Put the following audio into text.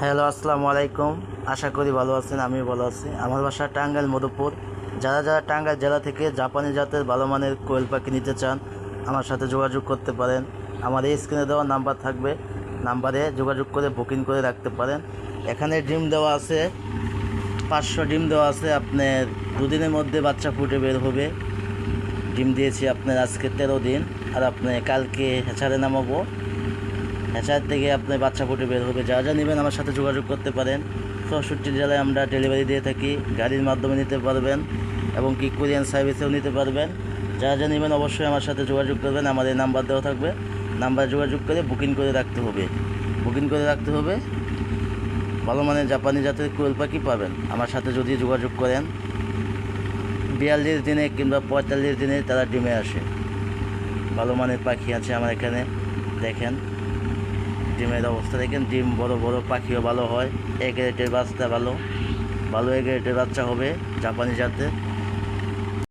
Hello, আসসালামু আলাইকুম। আশা করি ভালো আছেন, আমিও ভালো আছি। আমার বাসা টাঙ্গাইল মধুপুর। যারা যারা টাঙ্গাইল জেলা থেকে জাপানি জাতের ভালো মানের কোয়েল পাখি নিতে চান, আমার সাথে যোগাযোগ করতে পারেন। আমার এই স্ক্রিনে দেওয়া নাম্বার থাকবে, নাম্বারে যোগাযোগ করে বুকিং করে রাখতে পারেন। এখানে ডিম দেওয়া আছে, 500 ডিম দেওয়া আছে। আপনার দুদিনের মধ্যে বাচ্চা ফুটে বের হবে। ডিম দিয়েছি আপনার আজকে 13 দিন, আর আপনি কালকে হ্যাচারে নামাবো। হ্যাচার থেকে আপনার বাচ্চা ফুটে বের হবে। যা যা নেবেন আমার সাথে যোগাযোগ করতে পারেন। 64 জেলায় আমরা ডেলিভারি দিয়ে থাকি, গাড়ির মাধ্যমে নিতে পারবেন এবং কি কুরিয়ান সার্ভিসেও নিতে পারবেন। যা যা নেবেন অবশ্যই আমার সাথে যোগাযোগ করবেন। আমার এই নাম্বার দেওয়া থাকবে, নাম্বারে যোগাযোগ করে বুকিং করে রাখতে হবে। বুকিং করে রাখতে হবে। ভালো মানের জাপানি জাতের কোয়েল পাখি পাবেন আমার সাথে যদি যোগাযোগ করেন। 42 দিনে কিংবা 45 দিনে তারা ডিমে আসে। ভালো মানের পাখি আছে আমার এখানে। দেখেন ডিমের অবস্থা, দেখেন ডিম বড় বড়, পাখিও ভালো হয়। এ গ্রেডের বাচ্চা ভালো ভালো এ গ্রেডের বাচ্চা হবে জাপানি জাতের।